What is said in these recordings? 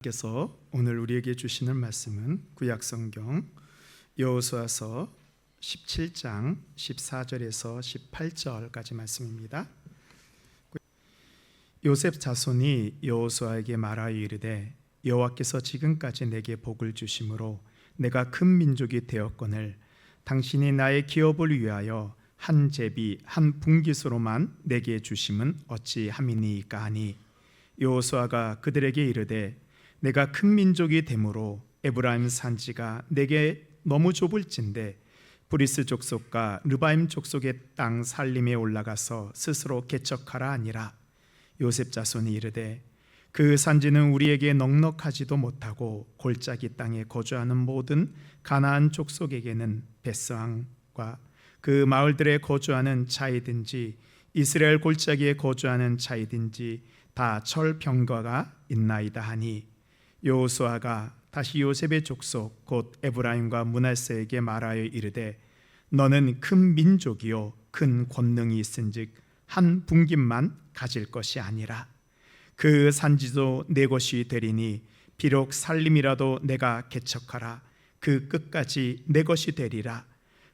께서 오늘 우리에게 주시는 말씀은 구약성경 여호수아서 17장 14절에서 18절까지 말씀입니다. 요셉 자손이 여호수아에게 말하여 이르되 여호와께서 지금까지 내게 복을 주심으로 내가 큰 민족이 되었거늘 당신이 나의 기업을 위하여 한 제비 한 분깃으로만 내게 주심은 어찌함이니까 하니 여호수아가 그들에게 이르되 내가 큰 민족이 되므로 에브라임 산지가 내게 너무 좁을진데 브리스 족속과 르바임 족속의 땅 살림에 올라가서 스스로 개척하라 하니라. 요셉 자손이 이르되 그 산지는 우리에게 넉넉하지도 못하고 골짜기 땅에 거주하는 모든 가나안 족속에게는 벳스왕과 그 마을들에 거주하는 자이든지 이스라엘 골짜기에 거주하는 자이든지 다 철병거가 있나이다 하니 여호수아가 다시 요셉의 족속 곧 에브라임과 므낫세에게 말하여 이르되 너는 큰 민족이요 큰 권능이 있은즉 한 분깃만 가질 것이 아니라 그 산지도 내 것이 되리니 비록 살림이라도 내가 개척하라 그 끝까지 내 것이 되리라.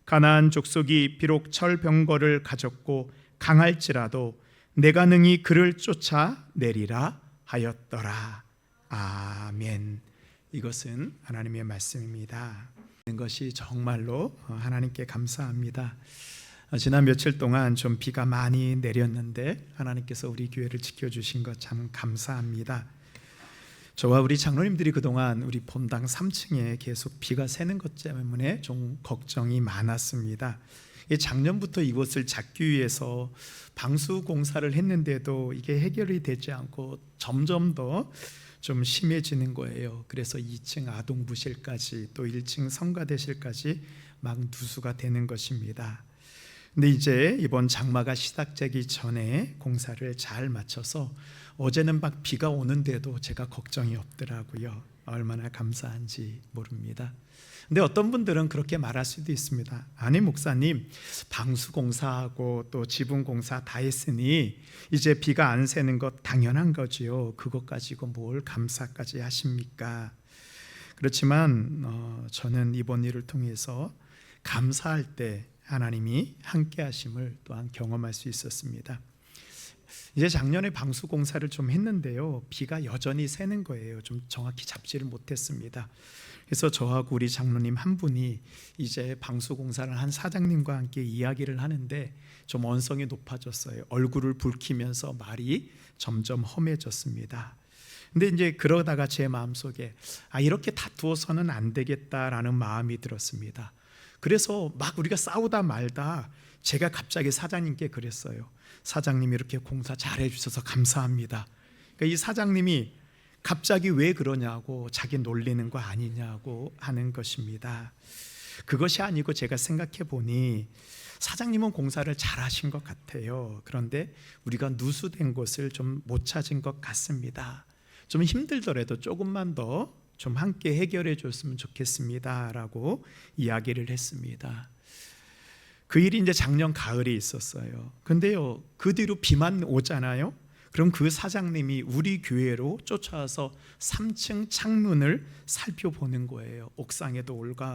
가나안 족속이 비록 철병거를 가졌고 강할지라도 내가 능히 그를 쫓아내리라 하였더라. 아멘. 이것은 하나님의 말씀입니다. 것이 정말로 하나님께 감사합니다. 지난 며칠 동안 좀 비가 많이 내렸는데 하나님께서 우리 교회를 지켜주신 것 참 감사합니다. 저와 우리 장로님들이 그동안 우리 본당 3층에 계속 비가 새는 것 때문에 좀 걱정이 많았습니다. 작년부터 이곳을 잡기 위해서 방수 공사를 했는데도 이게 해결이 되지 않고 점점 더 좀 심해지는 거예요. 그래서 2층 아동부실까지 또 1층 성가대실까지 막 누수가 되는 것입니다. 근데 이제 이번 장마가 시작되기 전에 공사를 잘 마쳐서 어제는 막 비가 오는데도 제가 걱정이 없더라고요. 얼마나 감사한지 모릅니다. 근데 어떤 분들은 그렇게 말할 수도 있습니다. 아니 목사님, 방수공사하고 또 지붕공사 다 했으니 이제 비가 안 새는 것 당연한 거지요. 그것 가지고 뭘 감사까지 하십니까? 그렇지만 저는 이번 일을 통해서 감사할 때 하나님이 함께 하심을 또한 경험할 수 있었습니다. 이제 작년에 방수공사를 좀 했는데요, 비가 여전히 새는 거예요. 좀 정확히 잡지를 못했습니다. 그래서 저하고 우리 장로님 한 분이 이제 방수공사를 한 사장님과 함께 이야기를 하는데 좀 언성이 높아졌어요. 얼굴을 붉히면서 말이 점점 험해졌습니다. 근데 이제 그러다가 제 마음속에 이렇게 다투어서는 안 되겠다라는 마음이 들었습니다. 그래서 막 우리가 싸우다 말다 제가 갑자기 사장님께 그랬어요. 사장님 이렇게 공사 잘해 주셔서 감사합니다. 그러니까 이 사장님이 갑자기 왜 그러냐고 자기 놀리는 거 아니냐고 하는 것입니다. 그것이 아니고 제가 생각해 보니 사장님은 공사를 잘하신 것 같아요. 그런데 우리가 누수된 곳을 좀 못 찾은 것 같습니다. 좀 힘들더라도 조금만 더 좀 함께 해결해 줬으면 좋겠습니다 라고 이야기를 했습니다. 그 일이 이제 작년 가을에 있었어요. 근데요, 그 뒤로 비만 오잖아요. 그럼 그 사장님이 우리 교회로 쫓아와서 3층 창문을 살펴보는 거예요. 옥상에도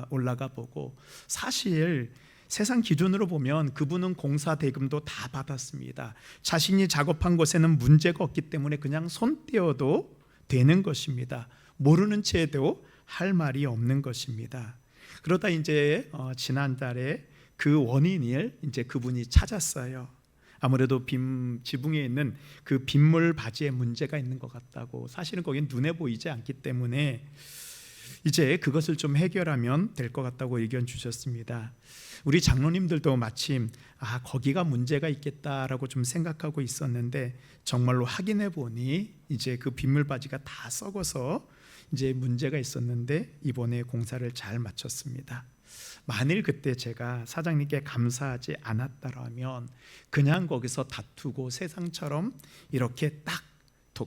올라가 보고. 사실 세상 기준으로 보면 그분은 공사 대금도 다 받았습니다. 자신이 작업한 곳에는 문제가 없기 때문에 그냥 손 떼어도 되는 것입니다. 모르는 채도 할 말이 없는 것입니다. 그러다 이제 지난달에 그 원인을 이제 그분이 찾았어요. 아무래도 지붕에 있는 그 빗물 바지에 문제가 있는 것 같다고. 사실은 거긴 눈에 보이지 않기 때문에 이제 그것을 좀 해결하면 될 것 같다고 의견 주셨습니다. 우리 장로님들도 마침 거기가 문제가 있겠다라고 좀 생각하고 있었는데 정말로 확인해 보니 이제 그 빗물 바지가 다 썩어서 이제 문제가 있었는데 이번에 공사를 잘 마쳤습니다. 만일 그때 제가 사장님께 감사하지 않았다면 그냥 거기서 다투고 세상처럼 이렇게 딱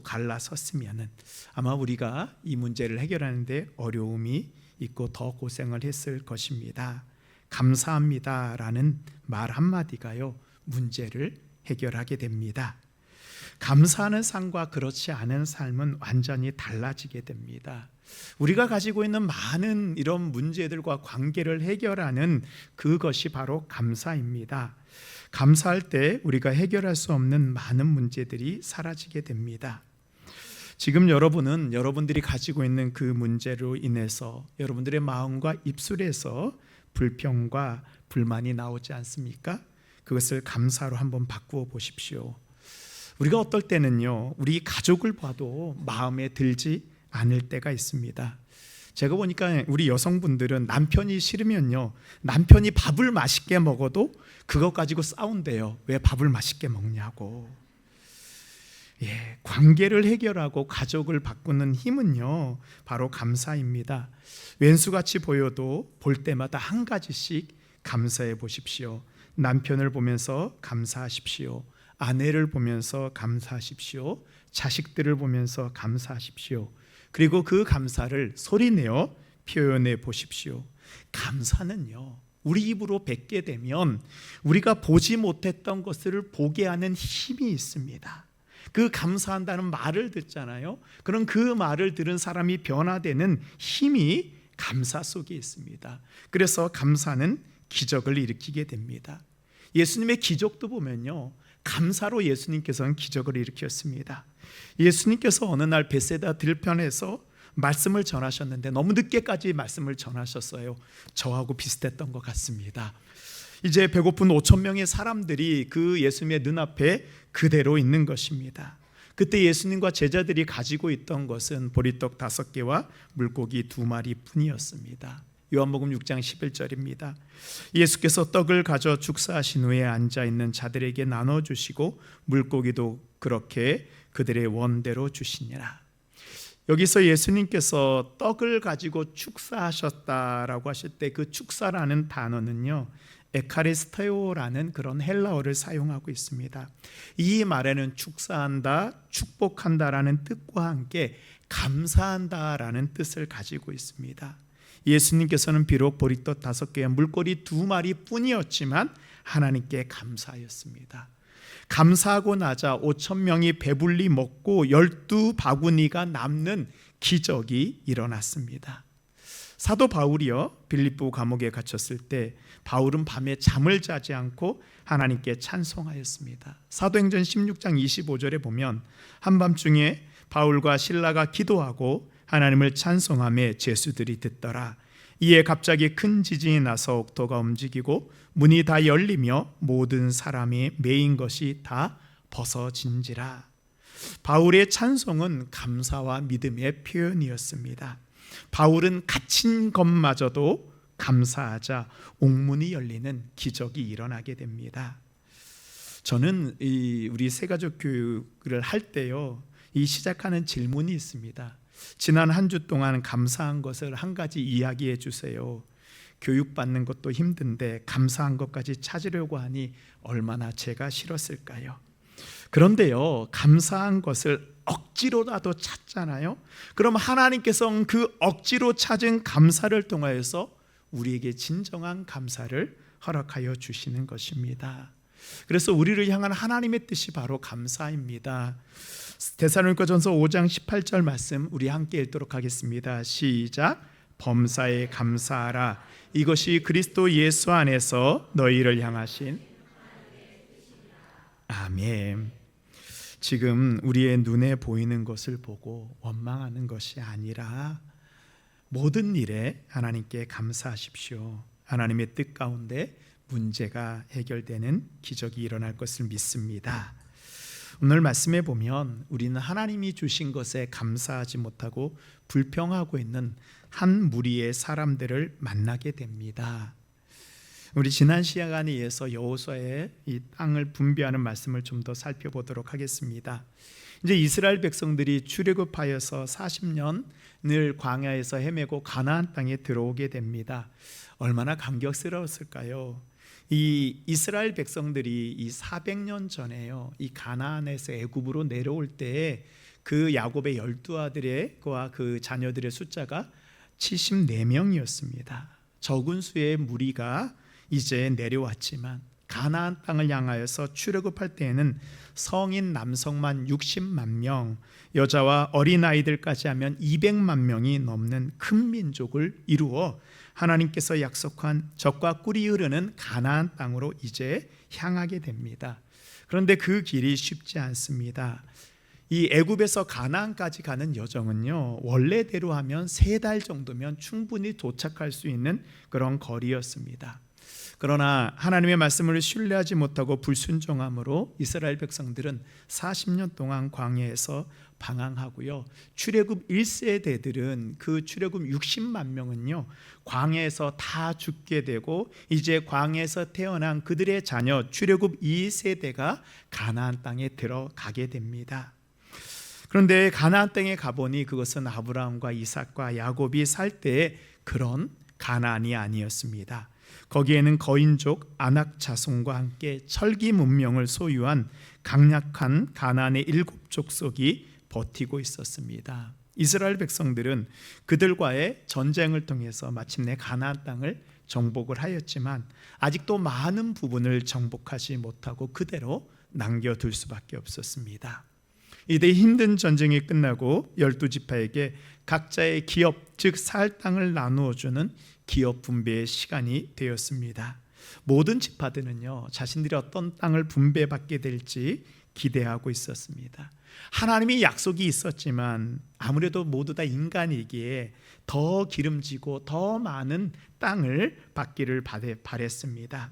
갈라섰으면 아마 우리가 이 문제를 해결하는데 어려움이 있고 더 고생을 했을 것입니다. 감사합니다라는 말 한마디가요 문제를 해결하게 됩니다. 감사하는 삶과 그렇지 않은 삶은 완전히 달라지게 됩니다. 우리가 가지고 있는 많은 이런 문제들과 관계를 해결하는 그것이 바로 감사입니다. 감사할 때 우리가 해결할 수 없는 많은 문제들이 사라지게 됩니다. 지금 여러분은 여러분들이 가지고 있는 그 문제로 인해서 여러분들의 마음과 입술에서 불평과 불만이 나오지 않습니까? 그것을 감사로 한번 바꾸어 보십시오. 우리가 어떨 때는요, 우리 가족을 봐도 마음에 들지 않을 때가 있습니다. 제가 보니까 우리 여성분들은 남편이 싫으면요, 남편이 밥을 맛있게 먹어도 그것 가지고 싸운대요. 왜 밥을 맛있게 먹냐고. 관계를 해결하고 가족을 바꾸는 힘은요, 바로 감사입니다. 왼수같이 보여도 볼 때마다 한 가지씩 감사해 보십시오. 남편을 보면서 감사하십시오. 아내를 보면서 감사하십시오. 자식들을 보면서 감사하십시오. 그리고 그 감사를 소리내어 표현해 보십시오. 감사는요, 우리 입으로 뱉게 되면 우리가 보지 못했던 것을 보게 하는 힘이 있습니다. 그 감사한다는 말을 듣잖아요. 그럼 그 말을 들은 사람이 변화되는 힘이 감사 속에 있습니다. 그래서 감사는 기적을 일으키게 됩니다. 예수님의 기적도 보면요, 감사로 예수님께서는 기적을 일으켰습니다. 예수님께서 어느 날 베세다 들판에서 말씀을 전하셨는데 너무 늦게까지 말씀을 전하셨어요. 저하고 비슷했던 것 같습니다. 이제 배고픈 5천 명의 사람들이 그 예수님의 눈앞에 그대로 있는 것입니다. 그때 예수님과 제자들이 가지고 있던 것은 보리떡 5개와 물고기 2마리 뿐이었습니다. 요한복음 6장 11절입니다. 예수께서 떡을 가져 축사하신 후에 앉아있는 자들에게 나눠주시고 물고기도 그렇게 그들의 원대로 주시니라. 여기서 예수님께서 떡을 가지고 축사하셨다라고 하실 때 그 축사라는 단어는요, 에카리스테오라는 그런 헬라어를 사용하고 있습니다. 이 말에는 축사한다, 축복한다라는 뜻과 함께 감사한다라는 뜻을 가지고 있습니다. 예수님께서는 비록 보리떡 5개와 물고기 2마리 뿐이었지만 하나님께 감사하였습니다. 감사하고 나자 5천 명이 배불리 먹고 12바구니가 남는 기적이 일어났습니다. 사도 바울이요, 빌립보 감옥에 갇혔을 때 바울은 밤에 잠을 자지 않고 하나님께 찬송하였습니다. 사도행전 16장 25절에 보면 한밤중에 바울과 실라가 기도하고 하나님을 찬송하며 제수들이 듣더라. 이에 갑자기 큰 지진이 나서 옥토가 움직이고 문이 다 열리며 모든 사람이 매인 것이 다 벗어진지라. 바울의 찬송은 감사와 믿음의 표현이었습니다. 바울은 갇힌 것마저도 감사하자 옥문이 열리는 기적이 일어나게 됩니다. 저는 우리 새가족 교육을 할 때요, 이 시작하는 질문이 있습니다. 지난 한 주 동안 감사한 것을 한 가지 이야기해 주세요. 교육받는 것도 힘든데 감사한 것까지 찾으려고 하니 얼마나 제가 싫었을까요? 그런데요, 감사한 것을 억지로라도 찾잖아요. 그럼 하나님께서 그 억지로 찾은 감사를 통하여서 우리에게 진정한 감사를 허락하여 주시는 것입니다. 그래서 우리를 향한 하나님의 뜻이 바로 감사입니다. 데살로니가전서 5장 18절 말씀 우리 함께 읽도록 하겠습니다. 시작. 범사에 감사하라. 이것이 그리스도 예수 안에서 너희를 향하신 아멘. 지금 우리의 눈에 보이는 것을 보고 원망하는 것이 아니라 모든 일에 하나님께 감사하십시오. 하나님의 뜻 가운데 문제가 해결되는 기적이 일어날 것을 믿습니다. 오늘 말씀에 보면 우리는 하나님이 주신 것에 감사하지 못하고 불평하고 있는 한 무리의 사람들을 만나게 됩니다. 우리 지난 시간에 의해서 여호수아의 이 땅을 분배하는 말씀을 좀 더 살펴보도록 하겠습니다. 이제 이스라엘 백성들이 출애굽하여서 40년을 광야에서 헤매고 가나안 땅에 들어오게 됩니다. 얼마나 감격스러웠을까요? 이 이스라엘 백성들이 이 400년 전에요, 이 가나안에서 애굽으로 내려올 때 그 야곱의 12아들과 그 자녀들의 숫자가 74명이었습니다. 적은 수의 무리가 이제 내려왔지만 가나안 땅을 향하여서 출애굽할 때에는 성인 남성만 60만 명, 여자와 어린아이들까지 하면 200만 명이 넘는 큰 민족을 이루어 하나님께서 약속한 젖과 꿀이 흐르는 가나안 땅으로 이제 향하게 됩니다. 그런데 그 길이 쉽지 않습니다. 이 애굽에서 가나안까지 가는 여정은요, 원래대로 하면 3달 정도면 충분히 도착할 수 있는 그런 거리였습니다. 그러나 하나님의 말씀을 신뢰하지 못하고 불순종함으로 이스라엘 백성들은 40년 동안 광야에서 방황하고요, 출애굽 1세대들은 그 출애굽 60만 명은요 광야에서 다 죽게 되고, 이제 광야에서 태어난 그들의 자녀 출애굽 2세대가 가나안 땅에 들어가게 됩니다. 그런데 가나안 땅에 가보니 그것은 아브라함과 이삭과 야곱이 살 때의 그런 가나안이 아니었습니다. 거기에는 거인족 아낙 자손과 함께 철기 문명을 소유한 강력한 가나안의 7족속이 버티고 있었습니다. 이스라엘 백성들은 그들과의 전쟁을 통해서 마침내 가나안 땅을 정복을 하였지만 아직도 많은 부분을 정복하지 못하고 그대로 남겨둘 수밖에 없었습니다. 이때 힘든 전쟁이 끝나고 12지파에게 각자의 기업, 즉 살 땅을 나누어주는 기업 분배의 시간이 되었습니다. 모든 지파들은요, 자신들이 어떤 땅을 분배받게 될지 기대하고 있었습니다. 하나님이 약속이 있었지만 아무래도 모두 다 인간이기에 더 기름지고 더 많은 땅을 받기를 바랬습니다.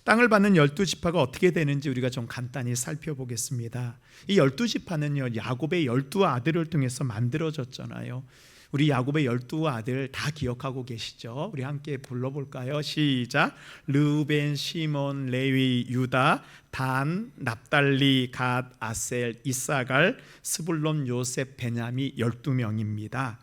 땅을 받는 12지파가 어떻게 되는지 우리가 좀 간단히 살펴보겠습니다. 이 12지파는요, 야곱의 12아들을 통해서 만들어졌잖아요. 우리 야곱의 12아들 다 기억하고 계시죠? 우리 함께 불러볼까요? 시작. 르우벤, 시몬, 레위, 유다, 단, 납달리, 갓, 아셀, 이사갈, 스불론, 요셉, 베냐민 12명입니다.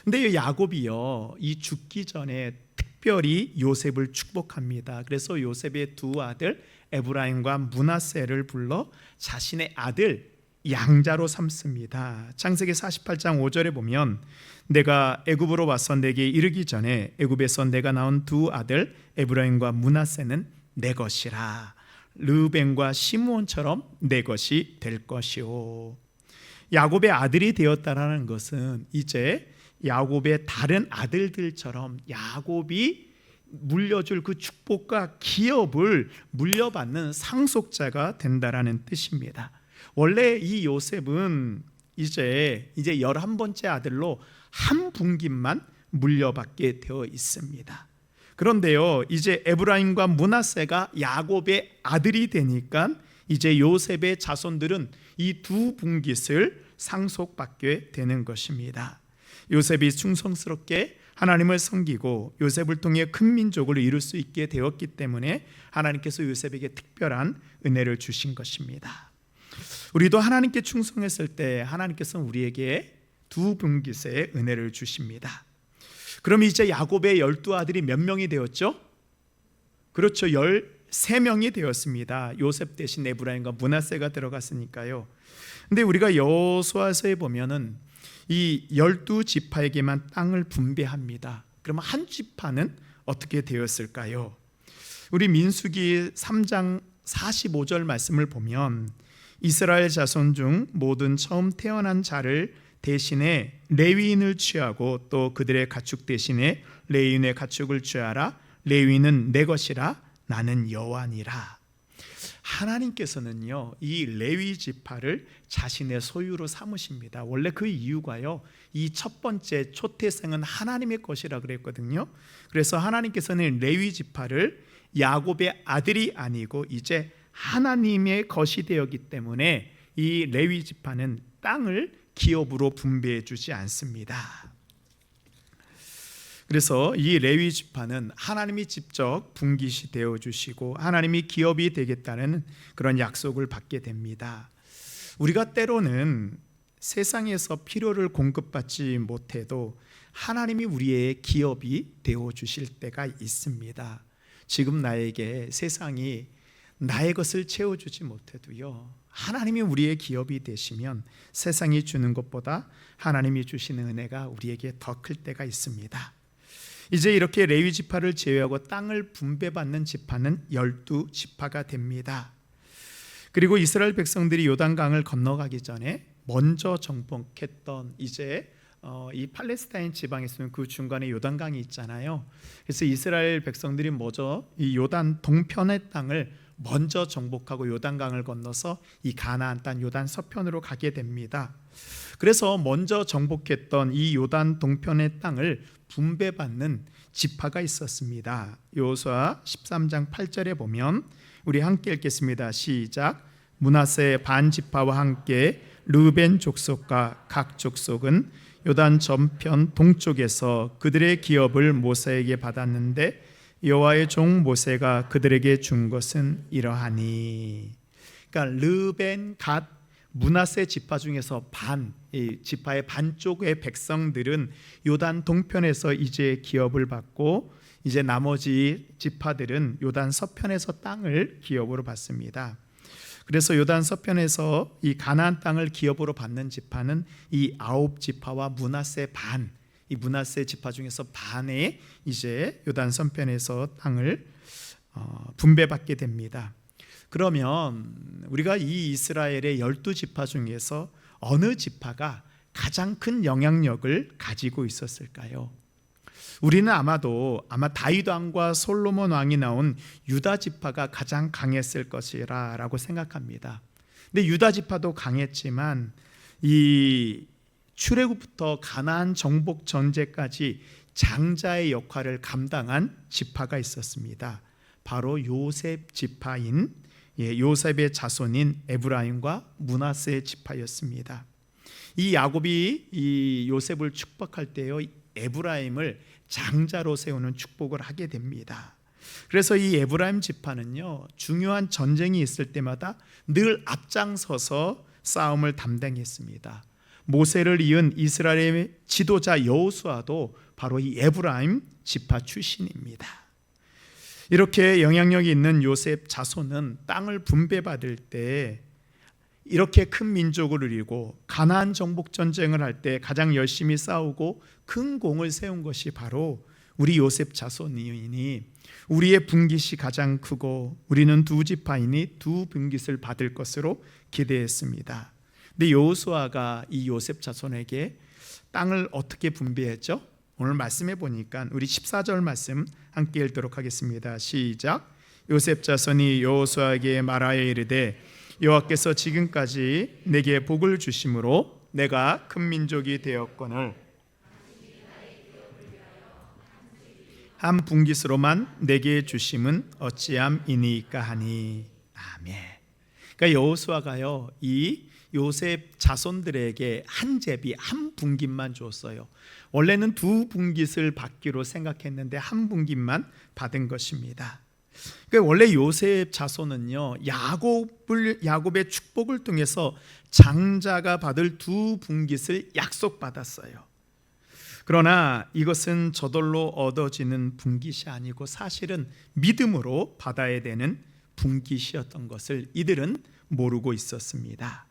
근데 이 야곱이요, 이 죽기 전에 특별히 요셉을 축복합니다. 그래서 요셉의 2아들 에브라임과 므낫세를 불러 자신의 아들 양자로 삼습니다. 창세기 48장 5절에 보면 내가 애굽으로 와서 내게 이르기 전에 애굽에서 내가 낳은 2아들 에브라임과 므낫세는 내 것이라. 르우벤과 시므온처럼 내 것이 될 것이오. 야곱의 아들이 되었다라는 것은 이제 야곱의 다른 아들들처럼 야곱이 물려줄 그 축복과 기업을 물려받는 상속자가 된다라는 뜻입니다. 원래 이 요셉은 이제 11번째 아들로 한 분깃만 물려받게 되어 있습니다. 그런데요, 이제 에브라임과 므낫세가 야곱의 아들이 되니까 이제 요셉의 자손들은 이 2분깃을 상속받게 되는 것입니다. 요셉이 충성스럽게 하나님을 섬기고 요셉을 통해 큰 민족을 이룰 수 있게 되었기 때문에 하나님께서 요셉에게 특별한 은혜를 주신 것입니다. 우리도 하나님께 충성했을 때 하나님께서는 우리에게 2분깃의 은혜를 주십니다. 그럼 이제 야곱의 12아들이 몇 명이 되었죠? 그렇죠, 13명이 되었습니다. 요셉 대신 에브라임과 므낫세가 들어갔으니까요. 근데 우리가 여호수아서에 보면은 이 12지파에게만 땅을 분배합니다. 그러면 한 지파는 어떻게 되었을까요? 우리 민수기 3장 45절 말씀을 보면 이스라엘 자손 중 모든 처음 태어난 자를 대신에 레위인을 취하고 또 그들의 가축 대신에 레위인의 가축을 취하라. 레위인은 내 것이라. 나는 여호와니라. 하나님께서는요, 이 레위 지파를 자신의 소유로 삼으십니다. 원래 그 이유가요, 이 첫 번째 초태생은 하나님의 것이라 그랬거든요. 그래서 하나님께서는 레위 지파를 야곱의 아들이 아니고 이제 하나님의 것이 되었기 때문에 이 레위 지파는 땅을 기업으로 분배해 주지 않습니다. 그래서 이 레위 지파는 하나님이 직접 분깃이 되어 주시고 하나님이 기업이 되겠다는 그런 약속을 받게 됩니다. 우리가 때로는 세상에서 필요를 공급받지 못해도 하나님이 우리의 기업이 되어 주실 때가 있습니다. 지금 나에게 세상이 나의 것을 채워주지 못해도요, 하나님이 우리의 기업이 되시면 세상이 주는 것보다 하나님이 주시는 은혜가 우리에게 더 클 때가 있습니다. 이제 이렇게 레위 지파를 제외하고 땅을 분배받는 지파는 12지파가 됩니다. 그리고 이스라엘 백성들이 요단강을 건너가기 전에 먼저 정복했던 이제 이 팔레스타인 지방에 있는 그 중간에 요단강이 있잖아요. 그래서 이스라엘 백성들이 먼저 이 요단 동편의 땅을 먼저 정복하고 요단강을 건너서 이 가나안 땅 요단 서편으로 가게 됩니다. 그래서 먼저 정복했던 이 요단 동편의 땅을 분배받는 지파가 있었습니다. 여호수아 13장 8절에 보면 우리 함께 읽겠습니다. 시작. 므낫세 반 지파와 함께 르벤 족속과 각 족속은 요단 전편 동쪽에서 그들의 기업을 모세에게 받았는데 여호와의 종 모세가 그들에게 준 것은 이러하니. 그러니까 르벤, 갓, 므낫세 지파 중에서 이 지파의 반쪽의 백성들은 요단 동편에서 이제 기업을 받고 이제 나머지 지파들은 요단 서편에서 땅을 기업으로 받습니다. 그래서 요단 서편에서 이 가나안 땅을 기업으로 받는 지파는 이 9지파와 므낫세 반, 이 므낫세 지파 중에서 반에 이제 요단 서편에서 땅을 분배받게 됩니다. 그러면 우리가 이 이스라엘의 12지파 중에서 어느 지파가 가장 큰 영향력을 가지고 있었을까요? 우리는 아마 다윗 왕과 솔로몬 왕이 나온 유다 지파가 가장 강했을 것이라고 생각합니다. 근데 유다 지파도 강했지만 이 출애굽부터 가나안 정복 전제까지 장자의 역할을 감당한 지파가 있었습니다. 바로 요셉 지파인 요셉의 자손인 에브라임과 므낫세 지파였습니다. 이 야곱이 이 요셉을 축복할 때요, 에브라임을 장자로 세우는 축복을 하게 됩니다. 그래서 이 에브라임 지파는요, 중요한 전쟁이 있을 때마다 늘 앞장서서 싸움을 담당했습니다. 모세를 이은 이스라엘의 지도자 여호수아도 바로 이 에브라임 지파 출신입니다. 이렇게 영향력이 있는 요셉 자손은 땅을 분배받을 때 이렇게 큰 민족을 이루고 가나안 정복 전쟁을 할 때 가장 열심히 싸우고 큰 공을 세운 것이 바로 우리 요셉 자손이니 우리의 분깃이 가장 크고 우리는 두 지파이니 두 분깃을 받을 것으로 기대했습니다. 근데 여호수아가 이 요셉 자손에게 땅을 어떻게 분배했죠? 오늘 말씀해 보니까 우리 14절 말씀 함께 읽도록 하겠습니다. 시작. 요셉 자손이 여호수아에게 말하여 이르되 여호와께서 지금까지 내게 복을 주심으로 내가 큰 민족이 되었거늘 한 분깃으로만 내게 주심은 어찌함이니까 하니. 아멘. 그러니까 여호수아가요, 이 요셉 자손들에게 한 제비 한 분깃만 줬어요. 원래는 두 분깃을 받기로 생각했는데 한 분깃만 받은 것입니다. 그러니까 원래 요셉 자손은요, 야곱의 축복을 통해서 장자가 받을 두 분깃을 약속받았어요. 그러나 이것은 저절로 얻어지는 분깃이 아니고 사실은 믿음으로 받아야 되는 분깃이었던 것을 이들은 모르고 있었습니다.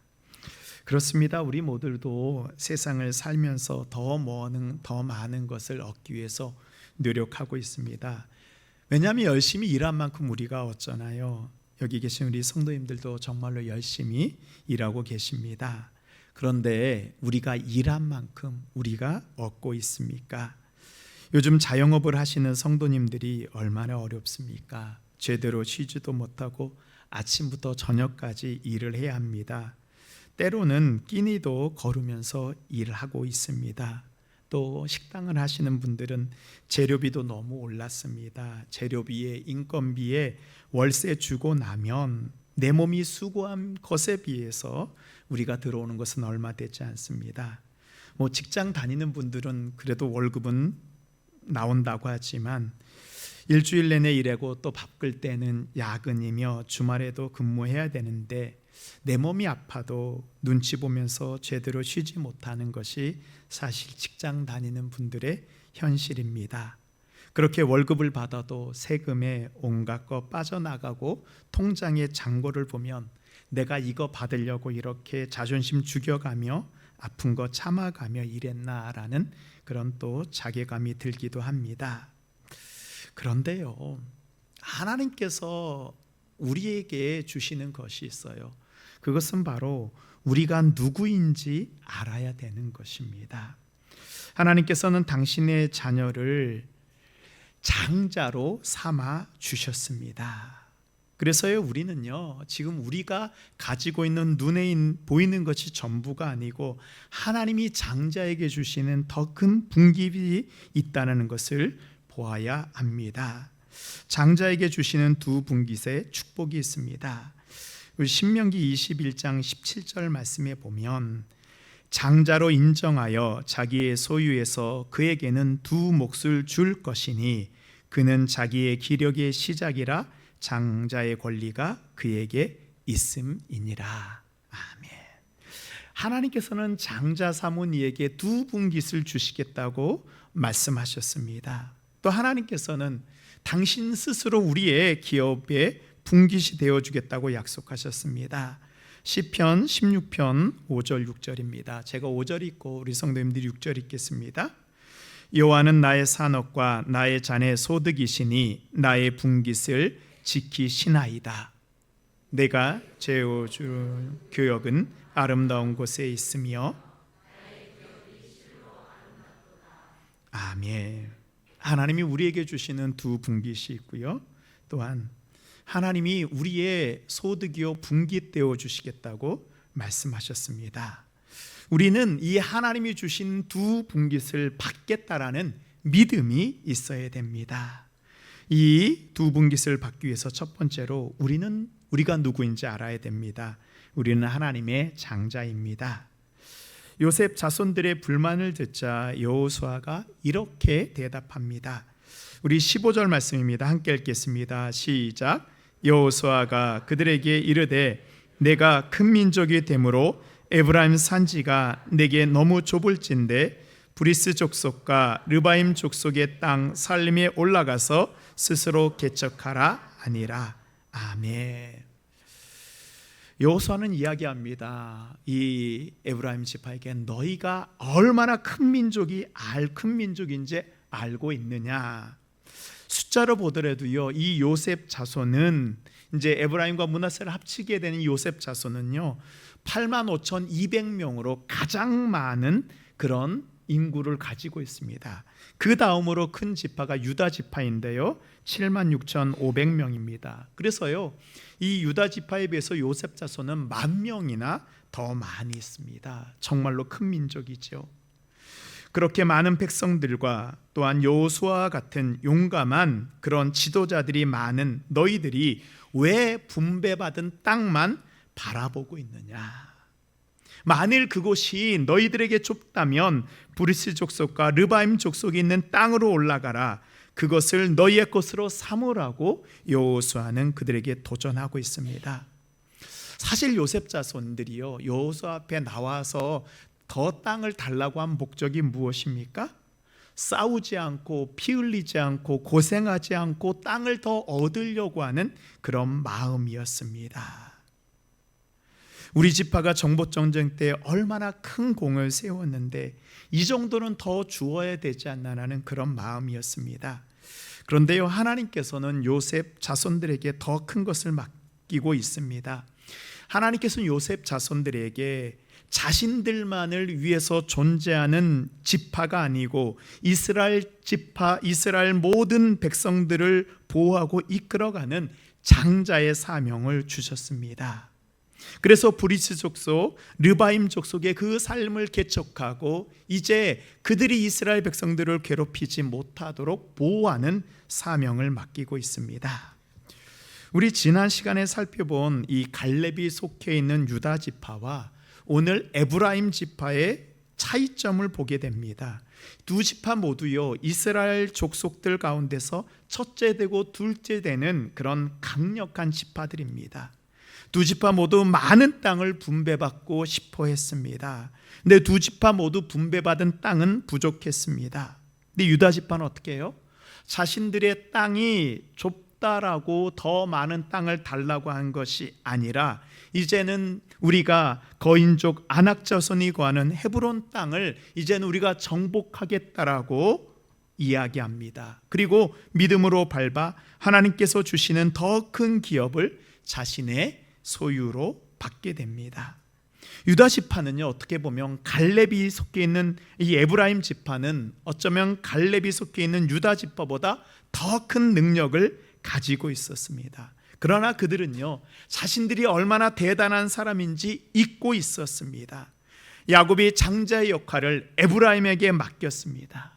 그렇습니다. 우리 모두도 세상을 살면서 더 많은 것을 얻기 위해서 노력하고 있습니다. 왜냐하면 열심히 일한 만큼 우리가 얻잖아요. 여기 계신 우리 성도님들도 정말로 열심히 일하고 계십니다. 그런데 우리가 일한 만큼 우리가 얻고 있습니까? 요즘 자영업을 하시는 성도님들이 얼마나 어렵습니까? 제대로 쉬지도 못하고 아침부터 저녁까지 일을 해야 합니다. 때로는 끼니도 거르면서 일을 하고 있습니다. 또 식당을 하시는 분들은 재료비도 너무 올랐습니다. 재료비에 인건비에 월세 주고 나면 내 몸이 수고한 것에 비해서 우리가 들어오는 것은 얼마 되지 않습니다. 직장 다니는 분들은 그래도 월급은 나온다고 하지만 일주일 내내 일하고 또 바쁠 때는 야근이며 주말에도 근무해야 되는데 내 몸이 아파도 눈치 보면서 제대로 쉬지 못하는 것이 사실 직장 다니는 분들의 현실입니다. 그렇게 월급을 받아도 세금에 온갖 거 빠져나가고 통장의 잔고를 보면 내가 이거 받으려고 이렇게 자존심 죽여가며 아픈 거 참아가며 일했나라는 그런 또 자괴감이 들기도 합니다. 그런데요, 하나님께서 우리에게 주시는 것이 있어요. 그것은 바로 우리가 누구인지 알아야 되는 것입니다. 하나님께서는 당신의 자녀를 장자로 삼아 주셨습니다. 그래서요, 우리는요, 지금 우리가 가지고 있는 눈에 보이는 것이 전부가 아니고 하나님이 장자에게 주시는 더 큰 분깃이 있다는 것을 보아야 합니다. 장자에게 주시는 두 분깃의 축복이 있습니다. 우리 신명기 21장 17절 말씀에 보면 장자로 인정하여 자기의 소유에서 그에게는 두 몫을 줄 것이니 그는 자기의 기력의 시작이라 장자의 권리가 그에게 있음이니라. 아멘. 하나님께서는 장자 삼은 이에게 두 분깃을 주시겠다고 말씀하셨습니다. 또 하나님께서는 당신 스스로 우리의 기업의 분깃이 되어주겠다고 약속하셨습니다. 시편 16편 5절 6절입니다. 제가 5절 읽고 우리 성도님들이 6절 읽겠습니다. 여호와는 나의 산업과 나의 잔의 소득이시니 나의 분깃을 지키시나이다. 내가 재워줄 교역은 아름다운 곳에 있으며 아멘. 하나님이 우리에게 주시는 두 분깃이 있고요, 또한 하나님이 우리의 소득이요 분깃 되어 주시겠다고 말씀하셨습니다. 우리는 이 하나님이 주신 두 분깃을 받겠다라는 믿음이 있어야 됩니다. 이 두 분깃을 받기 위해서 첫 번째로 우리가 누구인지 알아야 됩니다. 우리는 하나님의 장자입니다. 요셉 자손들의 불만을 듣자 여호수아가 이렇게 대답합니다. 우리 15절 말씀입니다. 함께 읽겠습니다. 시작. 여호수아가 그들에게 이르되 내가 큰 민족이 되므로 에브라임 산지가 내게 너무 좁을진데 브리스 족속과 르바임 족속의 땅 살림에 올라가서 스스로 개척하라 하니라. 아멘. 여호수아는 이야기합니다. 이 에브라임 지파에게 너희가 얼마나 큰 민족인지 알고 있느냐. 숫자로 보더라도요, 이 요셉 자손은 이제 에브라임과 므낫세를 합치게 되는 요셉 자손은요 85,200명으로 가장 많은 그런 인구를 가지고 있습니다. 그 다음으로 큰 지파가 유다 지파인데요 76,500명입니다. 그래서요 이 유다 지파에 비해서 요셉 자손은 10,000명이나 더 많이 있습니다. 정말로 큰 민족이죠. 그렇게 많은 백성들과 또한 여호수아와 같은 용감한 그런 지도자들이 많은 너희들이 왜 분배받은 땅만 바라보고 있느냐. 만일 그곳이 너희들에게 좁다면 브리스 족속과 르바임 족속이 있는 땅으로 올라가라. 그것을 너희의 것으로 삼으라고 여호수아는 그들에게 도전하고 있습니다. 사실 요셉 자손들이요 여호수아 앞에 나와서 더 땅을 달라고 한 목적이 무엇입니까? 싸우지 않고 피 흘리지 않고 고생하지 않고 땅을 더 얻으려고 하는 그런 마음이었습니다. 우리 지파가 정복전쟁 때 얼마나 큰 공을 세웠는데 이 정도는 더 주어야 되지 않나라는 그런 마음이었습니다. 그런데요 하나님께서는 요셉 자손들에게 더 큰 것을 맡기고 있습니다. 하나님께서는 요셉 자손들에게 자신들만을 위해서 존재하는 지파가 아니고 이스라엘 지파, 이스라엘 모든 백성들을 보호하고 이끌어가는 장자의 사명을 주셨습니다. 그래서 브리스 족속, 르바임 족속의 그 삶을 개척하고 이제 그들이 이스라엘 백성들을 괴롭히지 못하도록 보호하는 사명을 맡기고 있습니다. 우리 지난 시간에 살펴본 이 갈렙이 속해 있는 유다 지파와 오늘 에브라임 지파의 차이점을 보게 됩니다. 두 지파 모두요 이스라엘 족속들 가운데서 첫째 되고 둘째 되는 그런 강력한 지파들입니다. 두 지파 모두 많은 땅을 분배받고 싶어 했습니다. 근데 두 지파 모두 분배받은 땅은 부족했습니다. 근데 유다 지파는 어떻게 해요? 자신들의 땅이 좁다라고 더 많은 땅을 달라고 한 것이 아니라 이제는 우리가 거인족 아낙 자손이 거하는 헤브론 땅을 이제는 우리가 정복하겠다라고 이야기합니다. 그리고 믿음으로 밟아 하나님께서 주시는 더 큰 기업을 자신의 소유로 받게 됩니다. 유다 지파는요, 어떻게 보면 갈렙이 속해 있는 이 에브라임 지파는 어쩌면 갈렙이 속해 있는 유다 지파보다 더 큰 능력을 가지고 있었습니다. 그러나 그들은요, 자신들이 얼마나 대단한 사람인지 잊고 있었습니다. 야곱이 장자의 역할을 에브라임에게 맡겼습니다.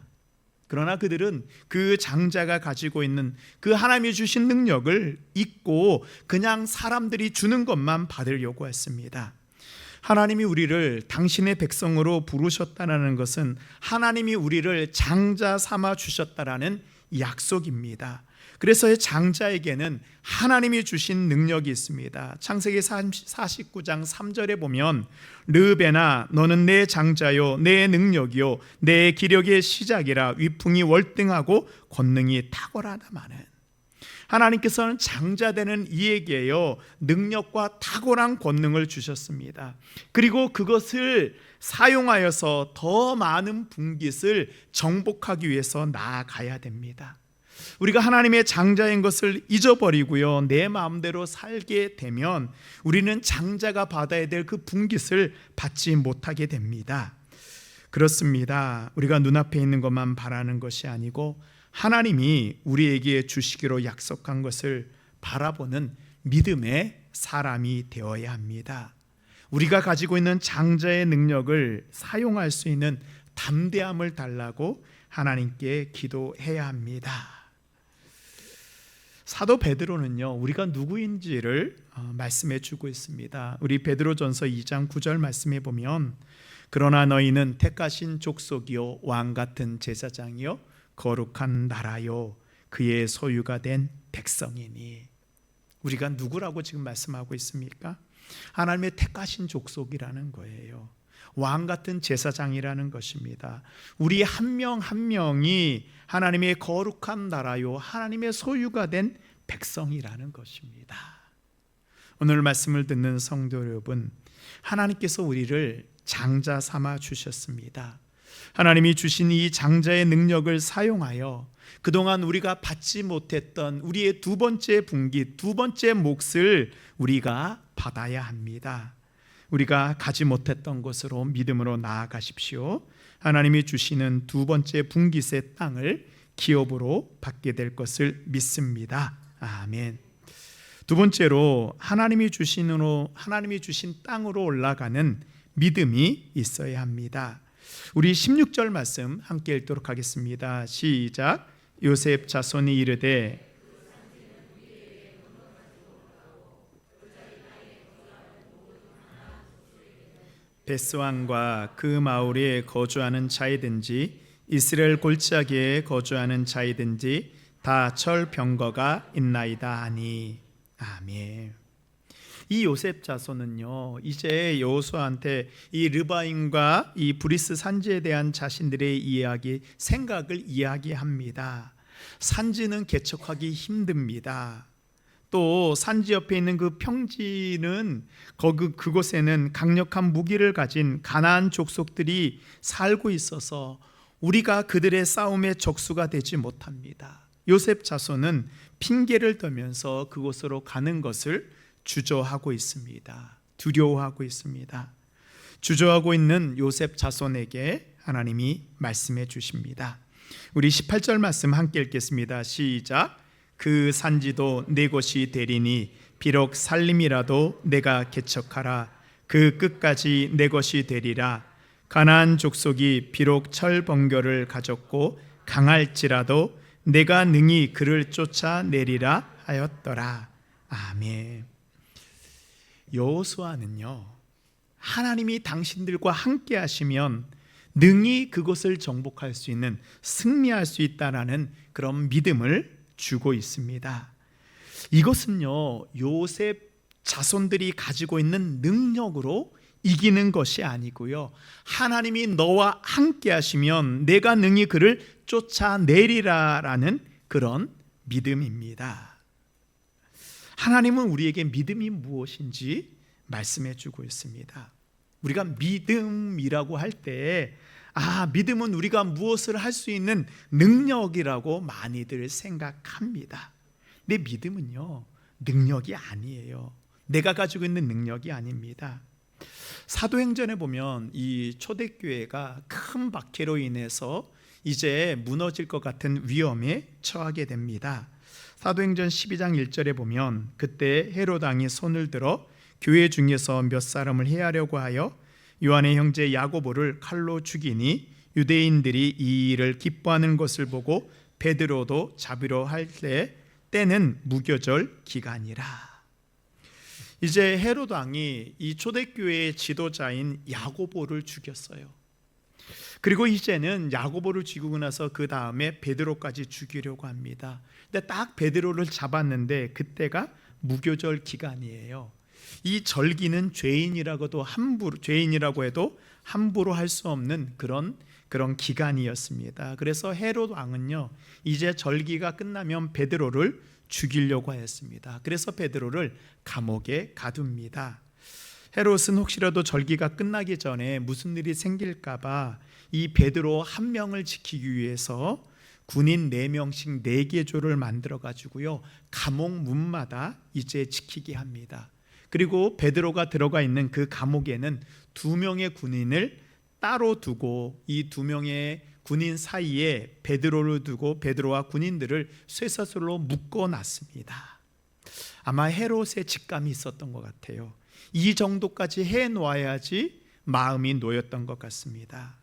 그러나 그들은 그 장자가 가지고 있는 그 하나님이 주신 능력을 잊고 그냥 사람들이 주는 것만 받으려고 했습니다. 하나님이 우리를 당신의 백성으로 부르셨다는 것은 하나님이 우리를 장자 삼아 주셨다라는 약속입니다. 그래서 장자에게는 하나님이 주신 능력이 있습니다. 창세기 49장 3절에 보면 르벤아 너는 내 장자요 내 능력이요 내 기력의 시작이라 위풍이 월등하고 권능이 탁월하다마는, 하나님께서는 장자되는 이에게요 능력과 탁월한 권능을 주셨습니다. 그리고 그것을 사용하여서 더 많은 분깃을 정복하기 위해서 나아가야 됩니다. 우리가 하나님의 장자인 것을 잊어버리고요 내 마음대로 살게 되면 우리는 장자가 받아야 될 그 분깃을 받지 못하게 됩니다. 그렇습니다. 우리가 눈앞에 있는 것만 바라는 것이 아니고 하나님이 우리에게 주시기로 약속한 것을 바라보는 믿음의 사람이 되어야 합니다. 우리가 가지고 있는 장자의 능력을 사용할 수 있는 담대함을 달라고 하나님께 기도해야 합니다. 사도 베드로는요 우리가 누구인지를 말씀해 주고 있습니다. 우리 베드로전서 2장 9절 말씀해 보면 그러나 너희는 택하신 족속이요 왕같은 제사장이요 거룩한 나라요 그의 소유가 된 백성이니. 우리가 누구라고 지금 말씀하고 있습니까? 하나님의 택하신 족속이라는 거예요. 왕같은 제사장이라는 것입니다. 우리 한 명 한 명이 하나님의 거룩한 나라요 하나님의 소유가 된 백성이라는 것입니다. 오늘 말씀을 듣는 성도 여러분, 하나님께서 우리를 장자 삼아 주셨습니다. 하나님이 주신 이 장자의 능력을 사용하여 그동안 우리가 받지 못했던 우리의 두 번째 분깃, 두 번째 몫을 우리가 받아야 합니다. 우리가 가지 못했던 곳으로 믿음으로 나아가십시오. 하나님이 주시는 두 번째 분깃의 땅을 기업으로 받게 될 것을 믿습니다. 아멘. 두 번째로 하나님이 주신 땅으로 올라가는 믿음이 있어야 합니다. 우리 16절 말씀 함께 읽도록 하겠습니다. 시작. 요셉 자손이 이르되 베스왕과 그 마을에 거주하는 자이든지 이스라엘 골짜기에 거주하는 자이든지 다 철병거가 있나이다 하니. 아멘. 이 요셉 자손은요 이제 여호수아한테 이 르바임과 이 브리스 산지에 대한 자신들의 생각을 이야기합니다. 산지는 개척하기 힘듭니다. 또 산지 옆에 있는 그 평지는 그곳에는 강력한 무기를 가진 가나안 족속들이 살고 있어서 우리가 그들의 싸움의 적수가 되지 못합니다. 요셉 자손은 핑계를 대면서 그곳으로 가는 것을 주저하고 있습니다. 두려워하고 있습니다. 주저하고 있는 요셉 자손에게 하나님이 말씀해 주십니다. 우리 18절 말씀 함께 읽겠습니다. 시작. 그 산지도 내 것이 되리니 비록 살림이라도 내가 개척하라. 그 끝까지 내 것이 되리라. 가나안 족속이 비록 철번개를 가졌고 강할지라도 내가 능히 그를 쫓아내리라 하였더라. 아멘. 여호수아는요 하나님이 당신들과 함께 하시면 능히 그것을 정복할 수 있는, 승리할 수 있다라는 그런 믿음을 주고 있습니다. 이것은요 요셉 자손들이 가지고 있는 능력으로 이기는 것이 아니고요 하나님이 너와 함께 하시면 내가 능히 그를 쫓아내리라라는 그런 믿음입니다. 하나님은 우리에게 믿음이 무엇인지 말씀해 주고 있습니다. 우리가 믿음이라고 할 때 믿음은 우리가 무엇을 할 수 있는 능력이라고 많이들 생각합니다. 근데 믿음은요, 능력이 아니에요. 내가 가지고 있는 능력이 아닙니다. 사도행전에 보면 이 초대교회가 큰 박해로 인해서 이제 무너질 것 같은 위험에 처하게 됩니다. 사도행전 12장 1절에 보면 그때 헤롯 왕이 손을 들어 교회 중에서 몇 사람을 해하려고 하여 요한의 형제 야고보를 칼로 죽이니 유대인들이 이 일을 기뻐하는 것을 보고 베드로도 잡으려 할 때는 무교절 기간이라. 이제 헤롯 왕이 이 초대교회의 지도자인 야고보를 죽였어요. 그리고 이제는 야고보를 죽이고 나서 그 다음에 베드로까지 죽이려고 합니다. 근데 딱 베드로를 잡았는데 그때가 무교절 기간이에요. 이 절기는 죄인이라고 해도 함부로 할 수 없는 그런 기간이었습니다. 그래서 헤롯 왕은요, 이제 절기가 끝나면 베드로를 죽이려고 하였습니다. 그래서 베드로를 감옥에 가둡니다. 헤롯은 혹시라도 절기가 끝나기 전에 무슨 일이 생길까봐 이 베드로 한 명을 지키기 위해서 군인 4명씩 4개 조를 만들어 가지고요, 감옥 문마다 이제 지키게 합니다. 그리고 베드로가 들어가 있는 그 감옥에는 2명의 군인을 따로 두고 이 2명의 군인 사이에 베드로를 두고 베드로와 군인들을 쇠사슬로 묶어놨습니다. 아마 헤롯의 직감이 있었던 것 같아요. 이 정도까지 해놓아야지 마음이 놓였던 것 같습니다.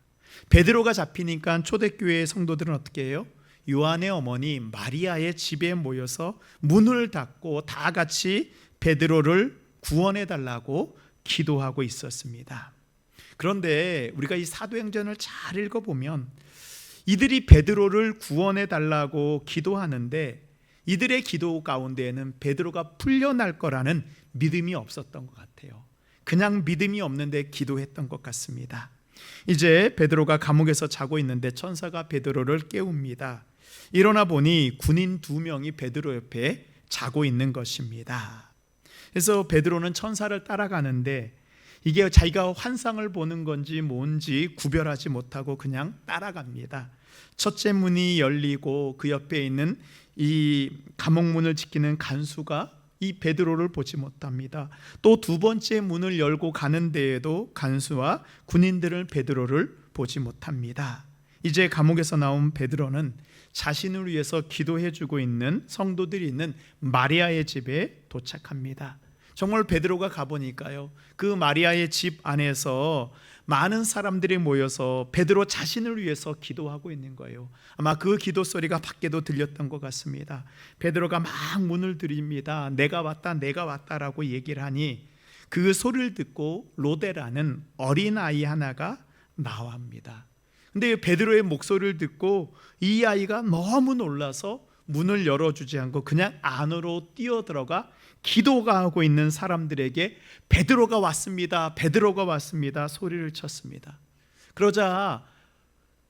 베드로가 잡히니까 초대교회의 성도들은 어떻게 해요? 요한의 어머니 마리아의 집에 모여서 문을 닫고 다 같이 베드로를 구원해 달라고 기도하고 있었습니다. 그런데 우리가 이 사도행전을 잘 읽어보면 이들이 베드로를 구원해 달라고 기도하는데 이들의 기도 가운데에는 베드로가 풀려날 거라는 믿음이 없었던 것 같아요. 그냥 믿음이 없는데 기도했던 것 같습니다. 이제 베드로가 감옥에서 자고 있는데 천사가 베드로를 깨웁니다. 일어나 보니 군인 2명이 베드로 옆에 자고 있는 것입니다. 그래서 베드로는 천사를 따라가는데 이게 자기가 환상을 보는 건지 뭔지 구별하지 못하고 그냥 따라갑니다. 첫째 문이 열리고 그 옆에 있는 이 감옥문을 지키는 간수가 이 베드로를 보지 못합니다. 또 2번째 문을 열고 가는 데에도 간수와 군인들은 베드로를 보지 못합니다. 이제 감옥에서 나온 베드로는 자신을 위해서 기도해주고 있는 성도들이 있는 마리아의 집에 도착합니다. 정말 베드로가 가보니까요, 그 마리아의 집 안에서 많은 사람들이 모여서 베드로 자신을 위해서 기도하고 있는 거예요. 아마 그 기도 소리가 밖에도 들렸던 것 같습니다. 베드로가 막 문을 들입니다. 내가 왔다라고 얘기를 하니 그 소리를 듣고 로데라는 어린아이 하나가 나옵니다. 근데 베드로의 목소리를 듣고 이 아이가 너무 놀라서 문을 열어주지 않고 그냥 안으로 뛰어들어가 기도가 하고 있는 사람들에게 베드로가 왔습니다 소리를 쳤습니다. 그러자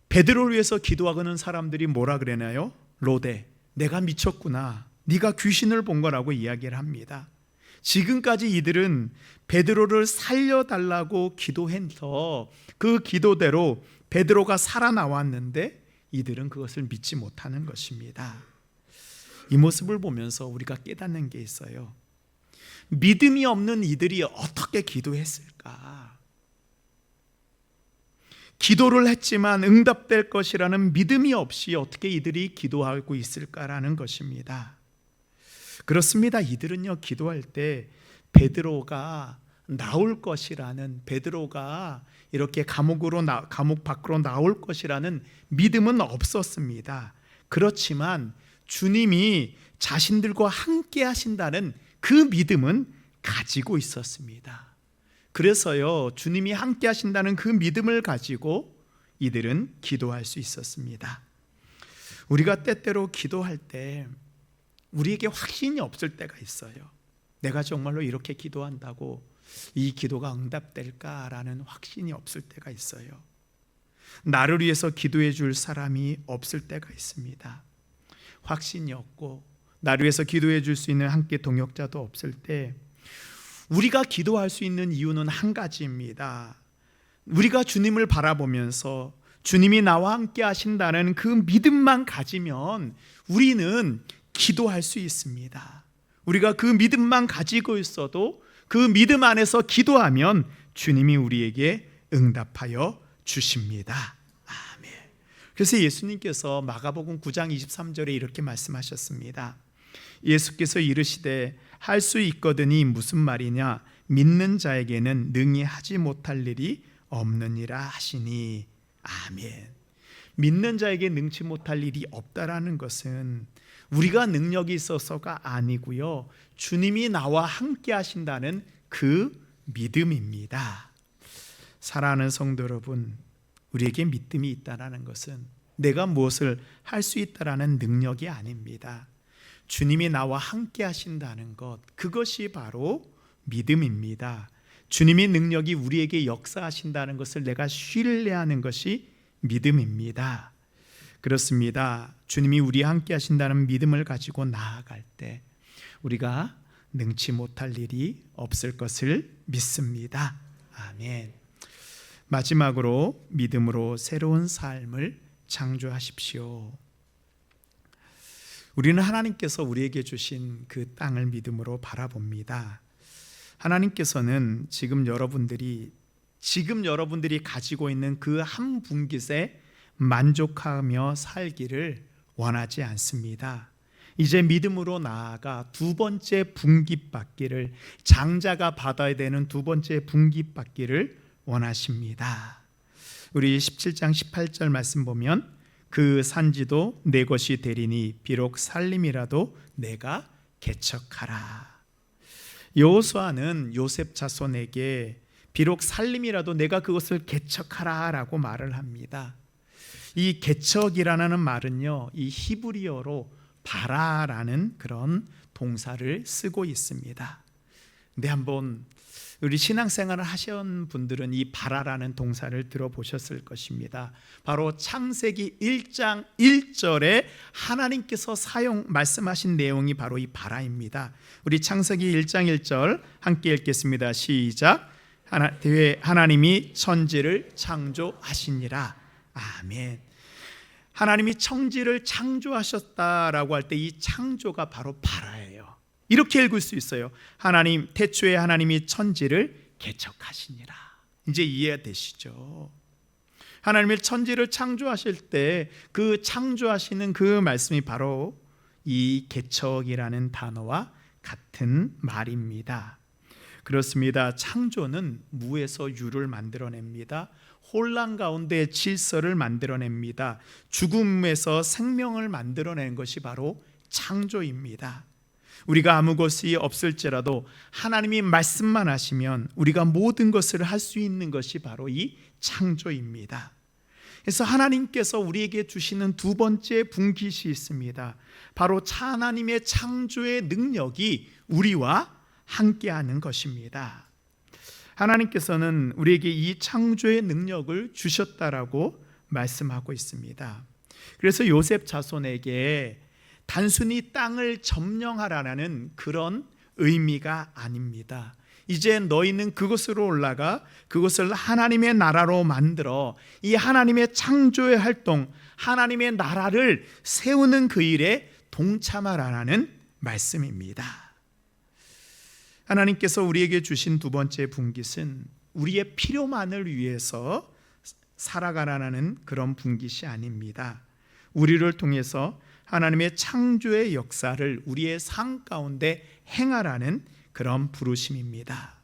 베드로를 위해서 기도하는 사람들이 뭐라 그러나요? 로데, 내가 미쳤구나, 네가 귀신을 본 거라고 이야기를 합니다. 지금까지 이들은 베드로를 살려달라고 기도해서 그 기도대로 베드로가 살아나왔는데 이들은 그것을 믿지 못하는 것입니다. 이 모습을 보면서 우리가 깨닫는 게 있어요. 믿음이 없는 이들이 어떻게 기도했을까? 기도를 했지만 응답될 것이라는 믿음이 없이 어떻게 이들이 기도하고 있을까라는 것입니다. 그렇습니다. 이들은요, 기도할 때 베드로가 나올 것이라는, 베드로가 이렇게 감옥 밖으로 나올 것이라는 믿음은 없었습니다. 그렇지만 주님이 자신들과 함께 하신다는 그 믿음은 가지고 있었습니다. 그래서요, 주님이 함께 하신다는 그 믿음을 가지고 이들은 기도할 수 있었습니다. 우리가 때때로 기도할 때 우리에게 확신이 없을 때가 있어요. 내가 정말로 이렇게 기도한다고 이 기도가 응답될까라는 확신이 없을 때가 있어요. 나를 위해서 기도해 줄 사람이 없을 때가 있습니다. 확신이 없고 나를 위해서 기도해 줄 수 있는 함께 동역자도 없을 때 우리가 기도할 수 있는 이유는 한 가지입니다. 우리가 주님을 바라보면서 주님이 나와 함께 하신다는 그 믿음만 가지면 우리는 기도할 수 있습니다. 우리가 그 믿음만 가지고 있어도 그 믿음 안에서 기도하면 주님이 우리에게 응답하여 주십니다. 아멘. 그래서 예수님께서 마가복음 9장 23절에 이렇게 말씀하셨습니다. 예수께서 이르시되 할 수 있거든이 무슨 말이냐, 믿는 자에게는 능히 하지 못할 일이 없느니라 하시니. 아멘. 믿는 자에게 능치 못할 일이 없다라는 것은 우리가 능력이 있어서가 아니고요, 주님이 나와 함께 하신다는 그 믿음입니다. 사랑하는 성도 여러분, 우리에게 믿음이 있다는 것은 내가 무엇을 할 수 있다라는 능력이 아닙니다. 주님이 나와 함께 하신다는 것, 그것이 바로 믿음입니다. 주님의 능력이 우리에게 역사하신다는 것을 내가 신뢰하는 것이 믿음입니다. 그렇습니다. 주님이 우리와 함께 하신다는 믿음을 가지고 나아갈 때 우리가 능치 못할 일이 없을 것을 믿습니다. 아멘. 마지막으로 믿음으로 새로운 삶을 창조하십시오. 우리는 하나님께서 우리에게 주신 그 땅을 믿음으로 바라봅니다. 하나님께서는 지금 여러분들이 가지고 있는 그 한 분깃에 만족하며 살기를 원하지 않습니다. 이제 믿음으로 나아가 두 번째 분깃 받기를, 장자가 받아야 되는 두 번째 분깃 받기를 원하십니다. 우리 17장 18절 말씀 보면 그 산지도 내 것이 되리니 비록 살림이라도 내가 개척하라. 여호수아는 요셉 자손에게 비록 살림이라도 내가 그것을 개척하라 라고 말을 합니다. 이 개척이라는 말은요, 이 히브리어로 바라라는 그런 동사를 쓰고 있습니다. 근데 한번 우리 신앙생활을 하신 분들은 이 바라라는 동사를 들어보셨을 것입니다. 바로 창세기 1장 1절에 하나님께서 말씀하신 내용이 바로 이 바라입니다. 우리 창세기 1장 1절 함께 읽겠습니다. 시작. 하나님이 천지를 창조하시니라. 아멘. 하나님이 천지를 창조하셨다라고 할 때 이 창조가 바로 바라예요. 이렇게 읽을 수 있어요. 태초에 하나님이 천지를 개척하시니라. 이제 이해되시죠? 하나님이 천지를 창조하실 때 그 창조하시는 그 말씀이 바로 이 개척이라는 단어와 같은 말입니다. 그렇습니다. 창조는 무에서 유를 만들어냅니다. 혼란 가운데 질서를 만들어냅니다. 죽음에서 생명을 만들어낸 것이 바로 창조입니다. 우리가 아무 것이 없을지라도 하나님이 말씀만 하시면 우리가 모든 것을 할 수 있는 것이 바로 이 창조입니다. 그래서 하나님께서 우리에게 주시는 두 번째 분깃이 있습니다. 바로 하나님의 창조의 능력이 우리와 함께하는 것입니다. 하나님께서는 우리에게 이 창조의 능력을 주셨다라고 말씀하고 있습니다. 그래서 요셉 자손에게 단순히 땅을 점령하라는 그런 의미가 아닙니다. 이제 너희는 그곳으로 올라가 그것을 하나님의 나라로 만들어 이 하나님의 창조의 활동, 하나님의 나라를 세우는 그 일에 동참하라는 말씀입니다. 하나님께서 우리에게 주신 두 번째 분깃은 우리의 필요만을 위해서 살아가라는 그런 분깃이 아닙니다. 우리를 통해서 하나님의 창조의 역사를 우리의 삶 가운데 행하라는 그런 부르심입니다.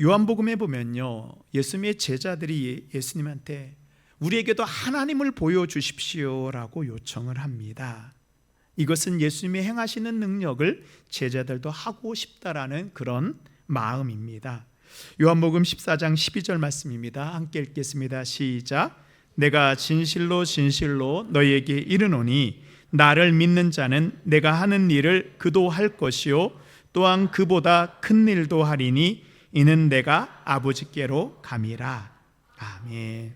요한복음에 보면요, 예수님의 제자들이 예수님한테 우리에게도 하나님을 보여주십시오라고 요청을 합니다. 이것은 예수님이 행하시는 능력을 제자들도 하고 싶다라는 그런 마음입니다. 요한복음 14장 12절 말씀입니다. 함께 읽겠습니다. 시작. 내가 진실로 진실로 너희에게 이르노니 나를 믿는 자는 내가 하는 일을 그도 할 것이요 또한 그보다 큰 일도 하리니 이는 내가 아버지께로 감이라. 아멘.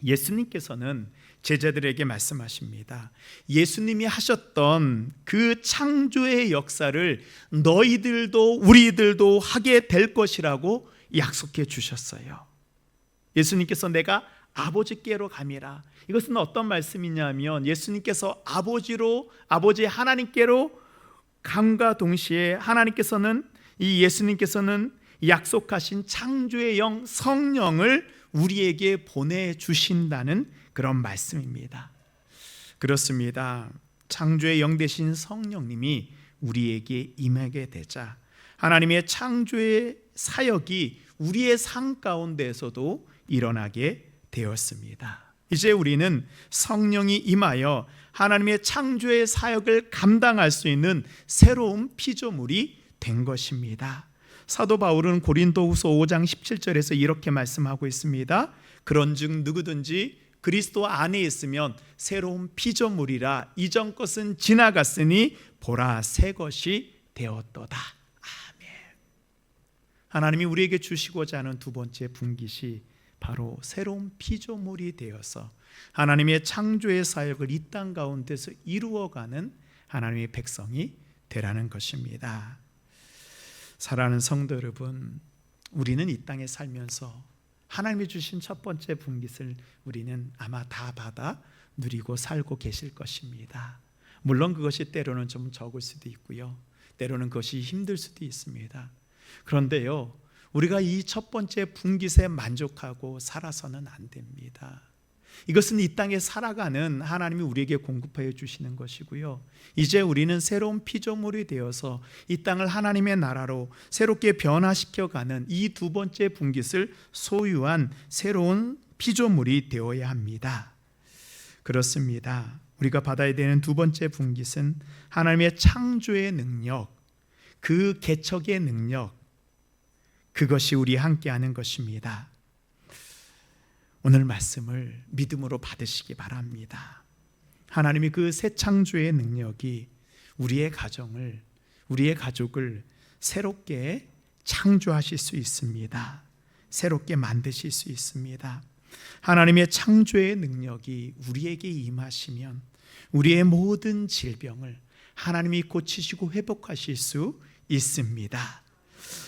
예수님께서는 제자들에게 말씀하십니다. 예수님이 하셨던 그 창조의 역사를 너희들도 우리들도 하게 될 것이라고 약속해 주셨어요. 예수님께서 내가 아버지께로 감이라. 이것은 어떤 말씀이냐면 예수님께서 아버지 하나님께로 감과 동시에 하나님께서는 이 예수님께서는 약속하신 창조의 영 성령을 우리에게 보내주신다는 그런 말씀입니다. 그렇습니다. 창조의 영 되신 성령님이 우리에게 임하게 되자 하나님의 창조의 사역이 우리의 삶 가운데에서도 일어나게 되었습니다. 이제 우리는 성령이 임하여 하나님의 창조의 사역을 감당할 수 있는 새로운 피조물이 된 것입니다. 사도 바울은 고린도후서 5장 17절에서 이렇게 말씀하고 있습니다. 그런즉 누구든지 그리스도 안에 있으면 새로운 피조물이라 이전 것은 지나갔으니 보라 새 것이 되었도다. 아멘. 하나님이 우리에게 주시고자 하는 두 번째 분깃이 바로 새로운 피조물이 되어서 하나님의 창조의 사역을 이 땅 가운데서 이루어가는 하나님의 백성이 되라는 것입니다. 사랑하는 성도 여러분, 우리는 이 땅에 살면서 하나님이 주신 첫 번째 분깃을 우리는 아마 다 받아 누리고 살고 계실 것입니다. 물론 그것이 때로는 좀 적을 수도 있고요, 때로는 그것이 힘들 수도 있습니다. 그런데요, 우리가 이 첫 번째 분깃에 만족하고 살아서는 안 됩니다. 이것은 이 땅에 살아가는 하나님이 우리에게 공급하여 주시는 것이고요, 이제 우리는 새로운 피조물이 되어서 이 땅을 하나님의 나라로 새롭게 변화시켜가는 이 두 번째 분깃을 소유한 새로운 피조물이 되어야 합니다. 그렇습니다. 우리가 받아야 되는 두 번째 분깃은 하나님의 창조의 능력, 그 개척의 능력, 그것이 우리 함께하는 것입니다. 오늘 말씀을 믿음으로 받으시기 바랍니다. 하나님이 그 새 창조의 능력이 우리의 가정을, 우리의 가족을 새롭게 창조하실 수 있습니다. 새롭게 만드실 수 있습니다. 하나님의 창조의 능력이 우리에게 임하시면 우리의 모든 질병을 하나님이 고치시고 회복하실 수 있습니다.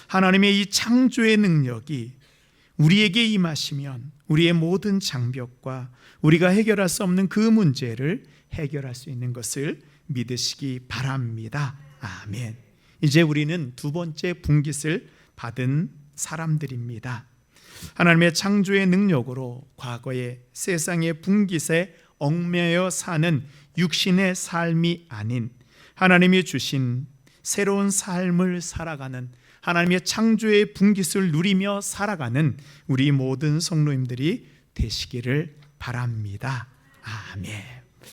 하나님의 이 창조의 능력이 우리에게 임하시면 우리의 모든 장벽과 우리가 해결할 수 없는 그 문제를 해결할 수 있는 것을 믿으시기 바랍니다. 아멘. 이제 우리는 두 번째 분깃을 받은 사람들입니다. 하나님의 창조의 능력으로 과거의 세상의 분깃에 얽매여 사는 육신의 삶이 아닌 하나님이 주신 새로운 삶을 살아가는, 하나님의 창조의 분깃을 누리며 살아가는 우리 모든 성도님들이 되시기를 바랍니다. 아멘.